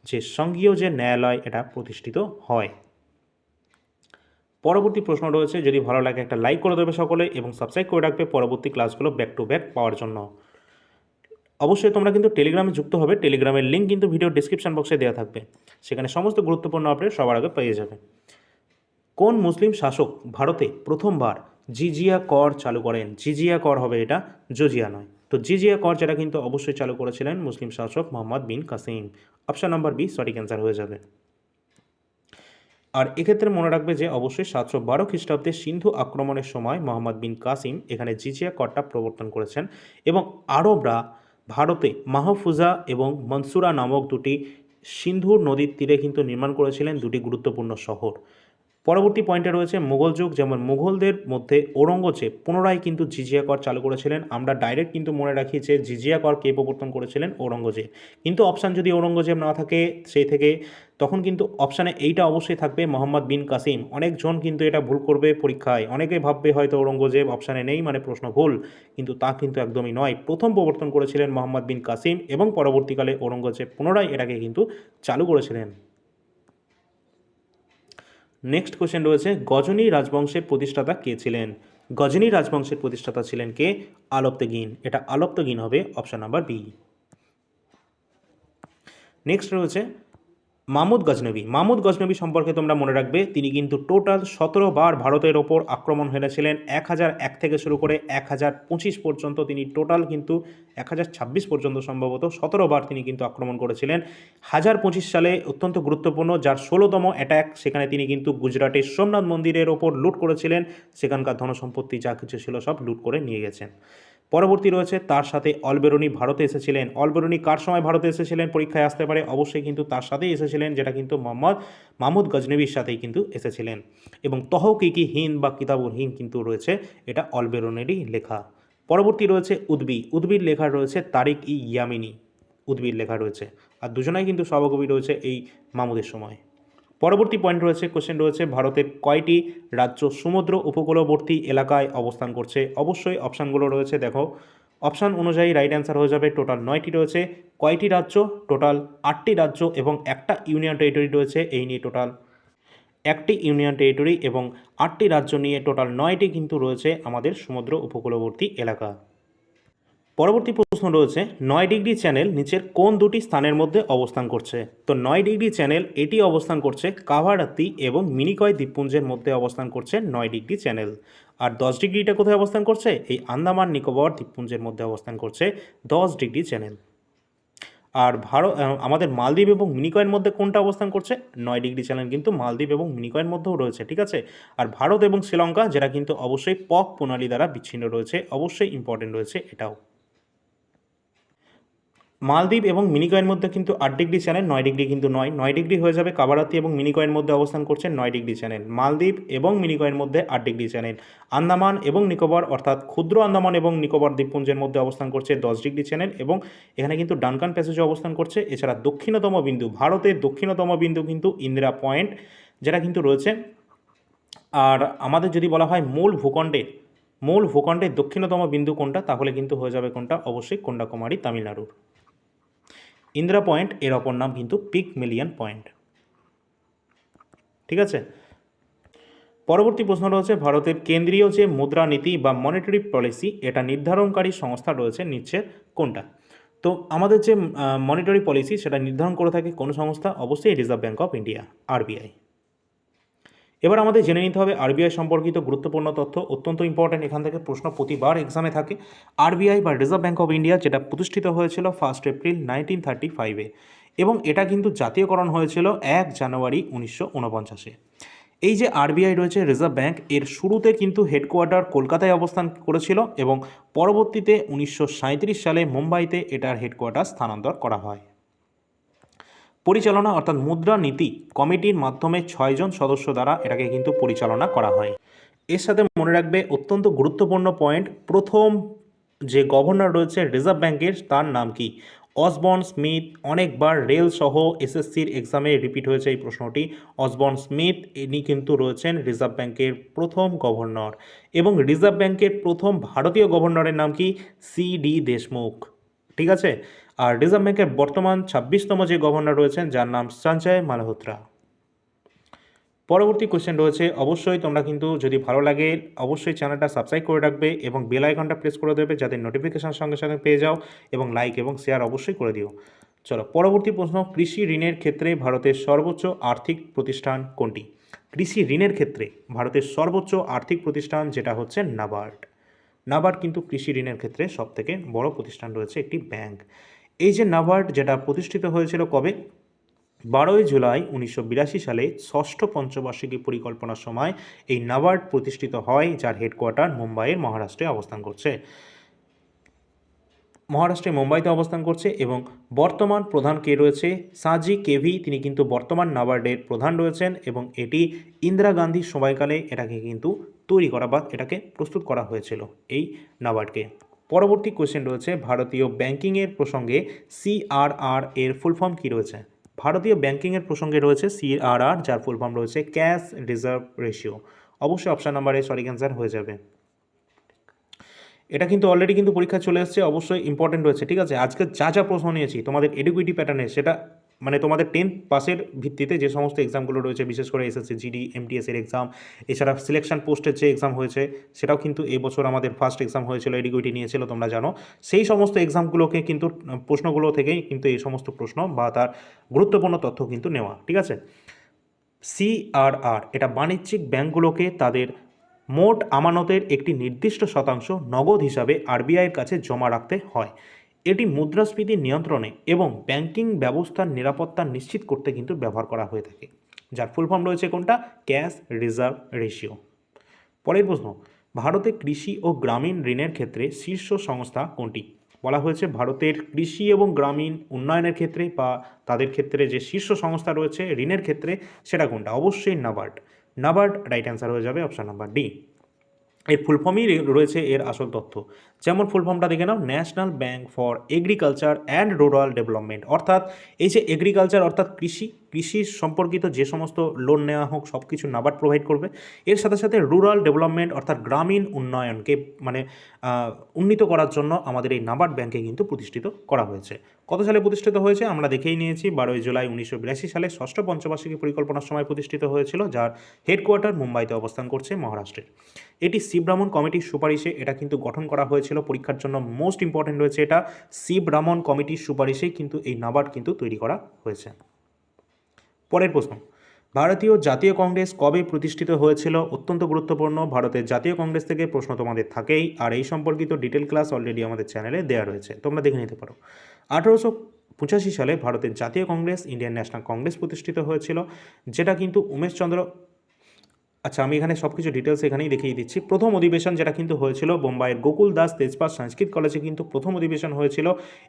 যে সংঘীয় যে ন্যায়ালয় এটা প্রতিষ্ঠিত হয়। পরবর্তী প্রশ্ন রয়েছে, যদি ভালো লাগে একটা লাইক করে দেবে সকলে, এবং সাবস্ক্রাইব করে রাখবে পরবর্তী ক্লাসগুলো ব্যাক টু ব্যাক পাওয়ার জন্য। অবশ্যই তোমরা কিন্তু টেলিগ্রামে যুক্ত হবে, টেলিগ্রামের লিঙ্ক কিন্তু ভিডিও ডিসক্রিপশন বক্সে দেওয়া থাকবে, সেখানে সমস্ত গুরুত্বপূর্ণ আপডেট সবার আগে পেয়ে যাবে। কোন মুসলিম শাসক ভারতে প্রথমবার জিজিয়া কর চালু করেন? জিজিয়া কর হবে এটা, জজিয়া নয়। তো জিজিয়া কর যেটা কিন্তু অবশ্যই চালু করেছিলেন মুসলিম শাসক মোহাম্মদ বিন কাসিম। অপশন নাম্বার বি সঠিক অ্যান্সার হয়ে যাবে। আর এক্ষেত্রে মনে রাখবে যে অবশ্যই 712 খ্রিস্টাব্দে সিন্ধু আক্রমণের সময় মোহাম্মদ বিন কাসিম এখানে জিজিয়া করটা প্রবর্তন করেছেন, এবং আরবরা ভারতে মাহফুজা এবং মনসুরা নামক দুটি সিন্ধু নদীর তীরে কিন্তু নির্মাণ করেছিলেন দুটি গুরুত্বপূর্ণ শহর। পরবর্তী পয়েন্টে রয়েছে মুঘল যুগ, যেমন মুঘলদের মধ্যে ঔরঙ্গজেব পুনরায় কিন্তু জিজিয়া কর চালু করেছিলেন। আমরা ডাইরেক্ট কিন্তু মনে রাখি যে জিজিয়া কর কে প্রবর্তন করেছিলেন? ঔরঙ্গজেব। কিন্তু অপশান যদি ঔরঙ্গজেব না থাকে সেই থেকে, তখন কিন্তু অপশানে এইটা অবশ্যই থাকবে মোহাম্মদ বিন কাসিম। অনেকজন কিন্তু এটা ভুল করবে পরীক্ষায়, অনেকে ভাববে হয়তো ঔরঙ্গজেব অপশানে নেই মানে প্রশ্ন ভুল, কিন্তু তা কিন্তু একদমই নয়। প্রথম প্রবর্তন করেছিলেন মোহাম্মদ বিন কাসিম, এবং পরবর্তীকালে ঔরঙ্গজেব পুনরায় এটাকে কিন্তু চালু করেছিলেন। নেক্সট কোশ্চেন রয়েছে, গজনী রাজবংশের প্রতিষ্ঠাতা কে ছিলেন? গজনী রাজবংশের প্রতিষ্ঠাতা ছিলেন কে? আলপ্তগিন। এটা আলপ্তগিন হবে, অপশন নাম্বার বি। নেক্সট রয়েছে মাহমুদ গজনবী। মাহমুদ গজনবী সম্পর্কে তোমরা মনে রাখবে তিনি কিন্তু টোটাল 17 বার ভারতের ওপর আক্রমণ হেনেছিলেন। 1001 থেকে শুরু করে 1025 পর্যন্ত তিনি টোটাল কিন্তু 1026 পর্যন্ত সম্ভবত 17 বার তিনি কিন্তু আক্রমণ করেছিলেন। 1025 সালে অত্যন্ত গুরুত্বপূর্ণ, যার 16তম অ্যাট্যাক, সেখানে তিনি কিন্তু গুজরাটের সোমনাথ মন্দিরের ওপর লুট করেছিলেন, সেখানকার ধনসম্পত্তি যা কিছু ছিল সব লুট করে নিয়ে গেছেন। পরবর্তী রয়েছে তার সাথে অলবেরুনি ভারতে এসেছিলেন। অলবেরুনি কার সময় ভারতে এসেছিলেন পরীক্ষায় আসতে পারে, অবশ্যই কিন্তু তার সাথেই এসেছিলেন, যেটা কিন্তু মাহমুদ গজনবীর সাথেই কিন্তু এসেছিলেন। এবং তহকিকি হিন্দ বা কিতাবুল হিন্দ কিন্তু রয়েছে, এটা অলবেরুনেরই লেখা। পরবর্তী রয়েছে উদ্বি। উদ্বির লেখা রয়েছে তারিক ই ইয়ামিনী, উদ্বির লেখা রয়েছে, আর দুজনাই কিন্তু সভাকবি রয়েছে এই মাহমুদের সময়। পরবর্তী পয়েন্ট রয়েছে, কোশ্চেন রয়েছে, ভারতের কয়টি রাজ্য সমুদ্র উপকূলবর্তী এলাকায় অবস্থান করছে? অবশ্যই অপশানগুলো রয়েছে, দেখো অপশান অনুযায়ী রাইট অ্যান্সার হয়ে যাবে। টোটাল 9টি রয়েছে। কয়টি রাজ্য? টোটাল 8টি রাজ্য এবং একটা ইউনিয়ন টেরিটরি রয়েছে, এই নিয়ে টোটাল একটি ইউনিয়ন টেরিটরি এবং 8টি রাজ্য নিয়ে টোটাল 9টি কিন্তু রয়েছে আমাদের সমুদ্র উপকূলবর্তী এলাকা। পরবর্তী প্রশ্ন রয়েছে 9 ডিগ্রি চ্যানেল নিচের কোন দুটি স্থানের মধ্যে অবস্থান করছে? তো 9 ডিগ্রি চ্যানেল এটি অবস্থান করছে কাভারাত্তি এবং মিনিকয় দ্বীপপুঞ্জের মধ্যে অবস্থান করছে 9 ডিগ্রি চ্যানেল। আর 10 ডিগ্রিটা কোথায় অবস্থান করছে? এই আন্দামান নিকোবর দ্বীপপুঞ্জের মধ্যে অবস্থান করছে 10 ডিগ্রি চ্যানেল। আর আমাদের মালদ্বীপ এবং মিনিকয়ের মধ্যে কোনটা অবস্থান করছে? 9 ডিগ্রি চ্যানেল কিন্তু মালদ্বীপ এবং মিনিকয়ের মধ্যেও রয়েছে, ঠিক আছে। আর ভারত এবং শ্রীলঙ্কা, যেটা কিন্তু অবশ্যই পক প্রণালী দ্বারা বিচ্ছিন্ন রয়েছে, অবশ্যই ইম্পর্টেন্ট রয়েছে এটাও। মালদ্বীপ এবং মিনিকয়ের মধ্যে কিন্তু 8 ডিগ্রি চ্যানেল, 9 ডিগ্রি কিন্তু নয়, 9 ডিগ্রি হয়ে যাবে। কাভারাত্তি এবং মিনিকয়ের মধ্যে অবস্থান করছে 9 ডিগ্রি চ্যানেল। মালদ্বীপ এবং মিনিকয়ের মধ্যে 8 ডিগ্রি চ্যানেল। আন্দামান এবং নিকোবর অর্থাৎ ক্ষুদ্র আন্দামান এবং নিকোবর দ্বীপপুঞ্জের মধ্যে অবস্থান করছে 10 ডিগ্রি চ্যানেল এবং এখানে কিন্তু ডানকান প্যাসেজে অবস্থান করছে। এছাড়া দক্ষিণতম বিন্দু, ভারতের দক্ষিণতম বিন্দু কিন্তু ইন্দিরা পয়েন্ট, যেটা কিন্তু রয়েছে। আর আমাদের যদি বলা হয় মূল ভূখণ্ডের দক্ষিণতম বিন্দু কোনটা, তাহলে কিন্তু হয়ে যাবে কোনটা? অবশ্যই কন্যাকুমারী, তামিলনাড়ুর। ইন্দিরা পয়েন্ট এর অপর নাম কিন্তু পিগমেলিয়ন পয়েন্ট, ঠিক আছে। পরবর্তী প্রশ্ন রয়েছে ভারতের কেন্দ্রীয় যে মুদ্রানীতি বা মনিটারি পলিসি, এটা নির্ধারণকারী সংস্থা রয়েছে নিচের কোনটা? তো আমাদের যে মনিটারি পলিসি সেটা নির্ধারণ করে থাকে কোন সংস্থা? অবশ্যই reserve bank of India, RBI. এবার আমাদের জেনে নিতে হবে আরবিআই সম্পর্কিত গুরুত্বপূর্ণ তথ্য, অত্যন্ত ইম্পর্ট্যান্ট। এখান থেকে প্রশ্ন প্রতিবার এক্সামে থাকে। আরবিআই বা রিজার্ভ ব্যাঙ্ক অফ ইন্ডিয়া, যেটা প্রতিষ্ঠিত হয়েছিল 1 এপ্রিল 1935-এ এবং এটা কিন্তু জাতীয়করণ হয়েছিল 1 জানুয়ারি 1949-এ। এই যে আরবিআই রয়েছে, রিজার্ভ ব্যাঙ্ক, এর শুরুতে কিন্তু হেডকোয়ার্টার কলকাতায় অবস্থান করেছিল এবং পরবর্তীতে 1937 সালে মুম্বাইতে এটার হেডকোয়ার্টার স্থানান্তর করা হয়। পরিচালনা অর্থাৎ মুদ্রা নীতি কমিটির মাধ্যমে 6 জন সদস্য দ্বারা এটাকে কিন্তু পরিচালনা করা হয়। এর সাথে মনে রাখবে অত্যন্ত গুরুত্বপূর্ণ পয়েন্ট, প্রথম যে গভর্নর রয়েছে রিজার্ভ ব্যাঙ্কের, তার নাম কি? Osborne Smith. অনেকবার রেল সহ এসএসসির এক্সামে রিপিট হয়েছে এই প্রশ্নটি। অসবর্ন স্মিথ, ইনি কিন্তু রয়েছেন রিজার্ভ ব্যাঙ্কের প্রথম গভর্নর। এবং রিজার্ভ ব্যাঙ্কের প্রথম ভারতীয় গভর্নরের নাম কি? সিডি দেশমুখ, ঠিক আছে। আর রিজার্ভ ব্যাঙ্কের বর্তমান 26তম যে গভর্নর রয়েছেন, যার নাম সঞ্জয় মালহোত্রা। পরবর্তী কোশ্চেন রয়েছে, অবশ্যই তোমরা কিন্তু যদি ভালো লাগে অবশ্যই চ্যানেলটা সাবস্ক্রাইব করে রাখবে এবং বেল আইকনটা প্রেস করে দেবে যাতে নোটিফিকেশন সঙ্গে সঙ্গে পেয়ে যাও, এবং লাইক এবং শেয়ার অবশ্যই করে দিও। চলো পরবর্তী প্রশ্ন, কৃষি ঋণের ক্ষেত্রে ভারতের সর্বোচ্চ আর্থিক প্রতিষ্ঠান কোনটি? কৃষি ঋণের ক্ষেত্রে ভারতের সর্বোচ্চ আর্থিক প্রতিষ্ঠান যেটা হচ্ছে নাবার্ড। নাবার্ড কিন্তু কৃষি ঋণের ক্ষেত্রে সবথেকে বড় প্রতিষ্ঠান রয়েছে, একটি ব্যাংক। এই যে নাবার্ড, যেটা প্রতিষ্ঠিত হয়েছিল কবে? 12ই জুলাই 1982 সালে 6ষ্ঠ পঞ্চবার্ষিকী পরিকল্পনার সময় এই নাবার্ড প্রতিষ্ঠিত হয়, যার হেডকোয়ার্টার মুম্বাইয়ের মহারাষ্ট্রে অবস্থান করছে। মহারাষ্ট্রে মুম্বাইতে অবস্থান করছে এবং বর্তমান প্রধান কে রয়েছে? সাজি কেভি, তিনি কিন্তু বর্তমান নাবার্ডের প্রধান রয়েছেন এবং এটি ইন্দিরা গান্ধীর সময়কালে এটাকে কিন্তু তৈরি করা বা এটাকে প্রস্তুত করা হয়েছিল এই নাবার্ডকে। পরবর্তী কোয়েশ্চেন রয়েছে, ভারতীয় ব্যাংকিংয়ের প্রসঙ্গে সিআরআর এর ফুল ফর্ম কী রয়েছে? ভারতীয় ব্যাংকিংয়ের প্রসঙ্গে রয়েছে সিআরআর, যার ফুল ফর্ম রয়েছে ক্যাশ রিজার্ভ রেশিও। অবশ্যই অপশান নাম্বার এ সঠিক অ্যান্সার হয়ে যাবে। এটা কিন্তু অলরেডি কিন্তু পরীক্ষা চলে এসেছে, অবশ্যই ইম্পর্টেন্ট রয়েছে, ঠিক আছে। আজকে যা প্রশ্ন নিয়েছি তোমাদের এডুকেটিভ প্যাটার্নে, সেটা মানে তোমাদের 10th পাসের ভিত্তিতে যে সমস্ত এক্সামগুলো রয়েছে, বিশেষ করে এসএসসি জিডি এমটিএস এর এক্সাম, এছাড়া সিলেকশন পোস্টের যে এক্সাম হয়েছে সেটাও কিন্তু এবছর আমাদের ফার্স্ট এক্সাম হয়েছিল, এডুকেটিভ নিয়েছিল, তোমরা জানো। সেই সমস্ত এক্সামগুলোকে কিন্তু প্রশ্নগুলো থেকেই কিন্তু এই সমস্ত প্রশ্ন বা তার গুরুত্বপূর্ণ তথ্য কিন্তু নেওয়া, ঠিক আছে। সিআরআর এটা বাণিজ্যিক ব্যাংকগুলোকে তাদের মোট আমানতের একটি নির্দিষ্ট শতাংশ নগদ হিসাবে আরবিআইয়ের কাছে জমা রাখতে হয়। এটি মুদ্রাস্ফীতি নিয়ন্ত্রণে এবং ব্যাংকিং ব্যবস্থার নিরাপত্তা নিশ্চিত করতে কিন্তু ব্যবহার করা হয়ে থাকে, যার ফুল ফর্ম রয়েছে কোনটা? Cash reserve ratio. পরের প্রশ্ন, ভারতে কৃষি ও গ্রামীণ ঋণের ক্ষেত্রে শীর্ষ সংস্থা কোনটি? বলা হয়েছে ভারতের কৃষি এবং গ্রামীণ উন্নয়নের ক্ষেত্রে বা তাদের ক্ষেত্রে যে শীর্ষ সংস্থা রয়েছে ঋণের ক্ষেত্রে, সেটা কোনটা? অবশ্যই নাবার্ড। নাবার্ড রাইট অ্যান্সার হয়ে যাবে অপশান নাম্বার ডি। এর ফুল ফর্মই রয়েছে এর আসল তথ্য। যেমন ফুল ফর্মটা দেখে নাও, national bank for agriculture and rural development. অর্থাৎ এই যে এগ্রিকালচার অর্থাৎ কৃষি কৃষি সম্পর্কিত যে সমস্ত লোন নেওয়া হোক সব কিছু নাবার্ড প্রোভাইড করবে। এর সাথে সাথে রুরাল ডেভেলপমেন্ট অর্থাৎ গ্রামীণ উন্নয়নকে উন্নীত করার জন্য আমাদের এই নাবার্ড ব্যাংকে কিন্তু প্রতিষ্ঠিত করা হয়েছে। কত সালে প্রতিষ্ঠিত হয়েছে আমরা দেখেই নিয়েছি, 12 জুলাই 1982 সালে ষষ্ঠ পঞ্চবার্ষিকী পরিকল্পনার সময় প্রতিষ্ঠিত হয়েছিল, যার হেডকোয়ার্টার মুম্বাইতে অবস্থান করছে, মহারাষ্ট্রের। এটি সি ব্রাহ্মণ কমিটির সুপারিশে এটা কিন্তু গঠন করা হয়েছিল। পরীক্ষার জন্য মোস্ট ইম্পর্টেন্ট রয়েছে এটা, সি ব্রাহ্মণ কমিটির সুপারিশেই কিন্তু এই নাবার্ড কিন্তু তৈরি করা হয়েছে। পরের প্রশ্ন, ভারতীয় জাতীয় কংগ্রেস কবে প্রতিষ্ঠিত হয়েছিল? অত্যন্ত গুরুত্বপূর্ণ, ভারতের জাতীয় কংগ্রেস থেকে প্রশ্ন তোমাদের থাকেই, আর এই সম্পর্কিত ডিটেল ক্লাস অলরেডি আমাদের চ্যানেলে দেওয়া রয়েছে, তোমরা দেখে নিতে পারো। 1885 সালে ভারতের জাতীয় কংগ্রেস ইন্ডিয়ান ন্যাশনাল কংগ্রেস প্রতিষ্ঠিত হয়েছিল, যেটা কিন্তু উমেশচন্দ্র, আচ্ছা আমি এখানে সব কিছু ডিটেলস এখানেই দেখিয়ে দিচ্ছি। প্রথম অধিবেশন যেটা কিন্তু হয়েছিল বোম্বাইয়ের গোকুল দাস তেজপাল সংস্কৃত কলেজে কিন্তু প্রথম অধিবেশন হয়েছিল,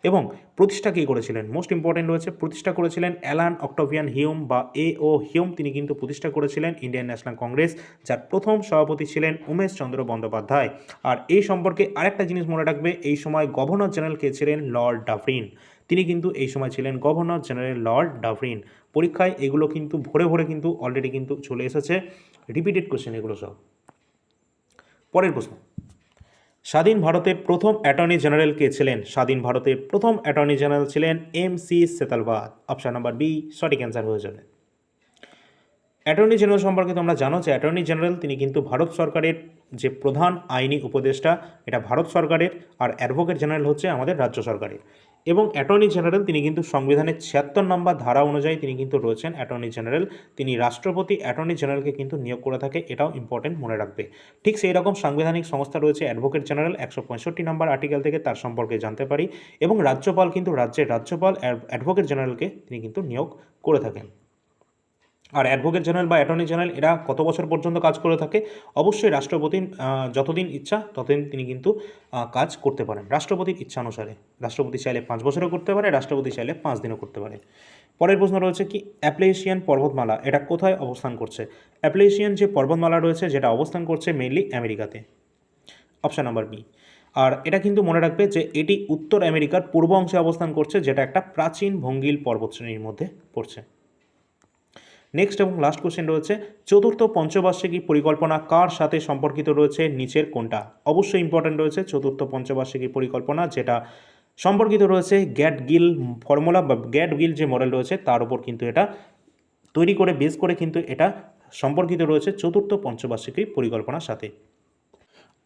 এবং প্রতিষ্ঠা কী করেছিলেন মোস্ট ইম্পর্টেন্ট রয়েছে, প্রতিষ্ঠা করেছিলেন অ্যালান অক্টোভিয়ান হিউম বা A.O. হিউম, তিনি কিন্তু প্রতিষ্ঠা করেছিলেন ইন্ডিয়ান ন্যাশনাল কংগ্রেস, যার প্রথম সভাপতি ছিলেন উমেশচন্দ্র বন্দ্যোপাধ্যায়। আর এই সম্পর্কে আরেকটা জিনিস মনে রাখবে, এই সময় গভর্নর জেনারেল কে ছিলেন? লর্ড ডাফরিন, তিনি কিন্তু এই সময় ছিলেন গভর্নর জেনারেল লর্ড ডাফরিন। পরীক্ষায় এগুলো কিন্তু ভরে ভরে কিন্তু অলরেডি কিন্তু চলে এসেছে, রিপিটেড কোশ্চেন এগুলো সব। পরের প্রশ্ন, স্বাধীন ভারতের প্রথম অ্যাটর্নি জেনারেল কে ছিলেন? স্বাধীন ভারতের প্রথম অ্যাটর্নি জেনারেল ছিলেন M.C. সেতালবাদ। অপশান নাম্বার বি সঠিক অ্যান্সার হয়ে যাবে। অ্যাটর্নি জেনারেল সম্পর্কে তোমরা জানো যে অ্যাটর্নি জেনারেল তিনি কিন্তু ভারত সরকারের যে প্রধান আইনি উপদেষ্টা, এটা ভারত সরকারের, আর অ্যাডভোকেট জেনারেল হচ্ছে আমাদের রাজ্য সরকারের। এবং অ্যাটর্নি জেনারেল তিনি কিন্তু সংবিধানের 76 নম্বর ধারা অনুযায়ী তিনি কিন্তু রয়েছেন অ্যাটর্নি জেনারেল, তিনি রাষ্ট্রপতি অ্যাটর্নি জেনারেলকে কিন্তু নিয়োগ করে থাকে, এটাও ইম্পর্টেন্ট মনে রাখবে। ঠিক সেই রকম সাংবিধানিক সংস্থা রয়েছে অ্যাডভোকেট জেনারেল, 165 নম্বর আর্টিকেল থেকে তার সম্পর্কে জানতে পারি, এবং রাজ্যপাল কিন্তু রাজ্যের রাজ্যপাল অ্যাডভোকেট জেনারেলকে তিনি কিন্তু নিয়োগ করে থাকেন। আর অ্যাডভোকেট জেনারেল বা অ্যাটর্নি জেনারেল এরা কত বছর পর্যন্ত কাজ করে থাকে? অবশ্যই রাষ্ট্রপতির যতদিন ইচ্ছা ততদিন তিনি কিন্তু কাজ করতে পারেন রাষ্ট্রপতির ইচ্ছা অনুসারে। রাষ্ট্রপতি চাইলে 5 বছরও করতে পারে, রাষ্ট্রপতি চাইলে 5 দিনও করতে পারে। পরের প্রশ্ন রয়েছে কি, অ্যাপ্লেশিয়ান পর্বতমালা এটা কোথায় অবস্থান করছে? অ্যাপ্লেশিয়ান যে পর্বতমালা রয়েছে যেটা অবস্থান করছে মেইনলি আমেরিকাতে। Option number B. আর এটা কিন্তু মনে রাখবে যে এটি উত্তর আমেরিকার পূর্ব অংশে অবস্থান করছে, যেটা একটা প্রাচীন ভঙ্গিল পর্বতশ্রেণীর মধ্যে পড়ছে। নেক্সট এবং লাস্ট কোশ্চেন রয়েছে, চতুর্থ পঞ্চবার্ষিকী পরিকল্পনা কার সাথে সম্পর্কিত রয়েছে? নিচের কোনটা? অবশ্যই ইম্পর্টেন্ট রয়েছে চতুর্থ পঞ্চবার্ষিকী পরিকল্পনা, যেটা সম্পর্কিত রয়েছে গ্যাট-গিল ফর্মুলা বা গ্যাট-গিল যে মডেল রয়েছে তার উপর কিন্তু এটা তৈরি করে বেস করে কিন্তু এটা সম্পর্কিত রয়েছে চতুর্থ পঞ্চবার্ষিকী পরিকল্পনার সাথে।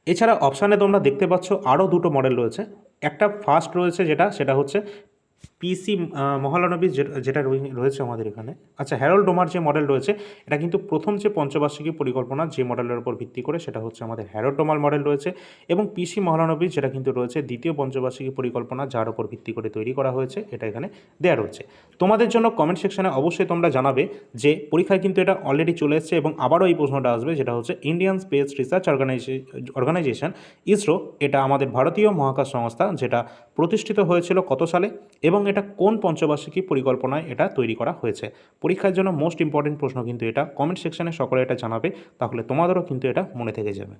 এছাড়া অপশানে তোমরা দেখতে পাচ্ছ আরও দুটো মডেল রয়েছে। একটা ফার্স্ট রয়েছে সেটা হচ্ছে পিসি মহলানবিস যেটা রয়েছে আমাদের এখানে। আচ্ছা, হ্যারল্ড ডোমার যে মডেল রয়েছে এটা কিন্তু প্রথম যে পঞ্চবার্ষিকী পরিকল্পনা যে মডেলের উপর ভিত্তি করে সেটা হচ্ছে আমাদের হ্যারল্ড ডোমার মডেল রয়েছে, এবং পিসি মহলানবিস যেটা কিন্তু রয়েছে দ্বিতীয় পঞ্চবার্ষিকী পরিকল্পনা যার উপর ভিত্তি করে তৈরি করা হয়েছে, এটা এখানে দেওয়া রয়েছে। তোমাদের জন্য কমেন্ট সেকশনে অবশ্যই তোমরা জানাবে যে পরীক্ষায় কিন্তু এটা অলরেডি চলে এসেছে, এবং আবারও এই প্রশ্নটা আসবে, যেটা হচ্ছে Indian space research organisation ISRO, এটা আমাদের ভারতীয় মহাকাশ সংস্থা, যেটা প্রতিষ্ঠিত হয়েছিল কত সালে, এবং এটা কোন পঞ্চবার্ষিকী পরিকল্পনায় এটা তৈরি করা হয়েছে? পরীক্ষার জন্য মোস্ট ইম্পর্টেন্ট প্রশ্ন কিন্তু এটা। কমেন্ট সেকশনে সকলে এটা জানাবে, তাহলে তোমাদেরও কিন্তু এটা মনে থেকে যাবে।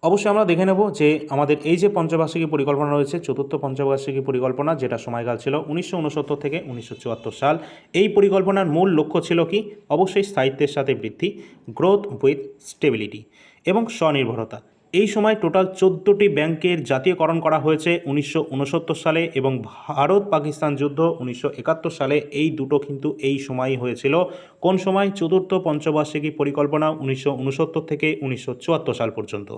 অবশ্যই আমরা দেখে নেব যে আমাদের এই যে পঞ্চবার্ষিকী পরিকল্পনা রয়েছে, চতুর্থ পঞ্চবার্ষিকী পরিকল্পনা, যেটা সময়কাল ছিল 1969 থেকে 1974 সাল। এই পরিকল্পনার মূল লক্ষ্য ছিল কি? অবশ্যই স্থায়িত্বের সাথে বৃদ্ধি, গ্রোথ উইথ স্টেবিলিটি, এবং স্বনির্ভরতা। এই সময় টোটাল 14টি ব্যাংকের জাতীয়করণ করা হয়েছে 1969 সালে, এবং ভারত পাকিস্তান যুদ্ধ 1971 সালে, এই দুটো কিন্তু এই সময়ই হয়েছিল। কোন সময়? চতুর্থ পঞ্চবার্ষিকী পরিকল্পনা 1969 থেকে 1974 সাল পর্যন্ত।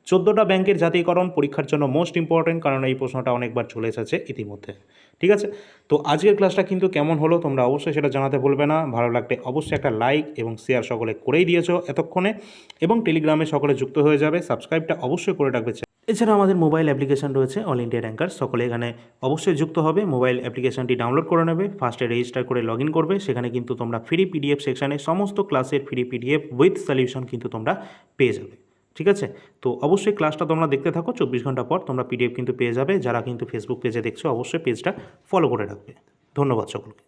14টা ব্যাংকের জাতীয়করণ পরীক্ষার জন্য মোস্ট ইম্পর্টেন্ট, কারণ এই প্রশ্নটা অনেকবার চলে এসেছে ইতিমধ্যে। ঠিক আছে, তো আজকের ক্লাসটা কিন্তু কেমন হলো তোমরা অবশ্যই সেটা জানাতে ভুলবে না। ভালো লাগলে অবশ্যই একটা লাইক এবং শেয়ার সকলে করেই দিয়েছো এতক্ষণে, এবং টেলিগ্রামে সকলে যুক্ত হয়ে যাবে, সাবস্ক্রাইবটা অবশ্যই করে রাখবে। এছাড়া আমাদের মোবাইল অ্যাপ্লিকেশন রয়েছে অল ইন্ডিয়া র্যাঙ্কার, সকলে এখানে অবশ্যই যুক্ত হবে। মোবাইল অ্যাপ্লিকেশনটি ডাউনলোড করে নেবে, ফার্স্টে রেজিস্টার করে লগ ইন করবে, সেখানে কিন্তু তোমরা ফ্রি পিডিএফ সেকশানে সমস্ত ক্লাসের ফ্রি পিডিএফ উইথ সলিউশন কিন্তু তোমরা পেয়ে যাবে। ঠিক আছে, তো অবশ্যই ক্লাসটা তোমরা দেখতে থাকো, 24 ঘন্টা পর তোমরা পিডিএফ কিন্তু পেয়ে যাবে। যারা কিন্তু ফেসবুক পেজে দেখছো অবশ্যই পেজটা ফলো করে রাখবে। ধন্যবাদ সকলকে।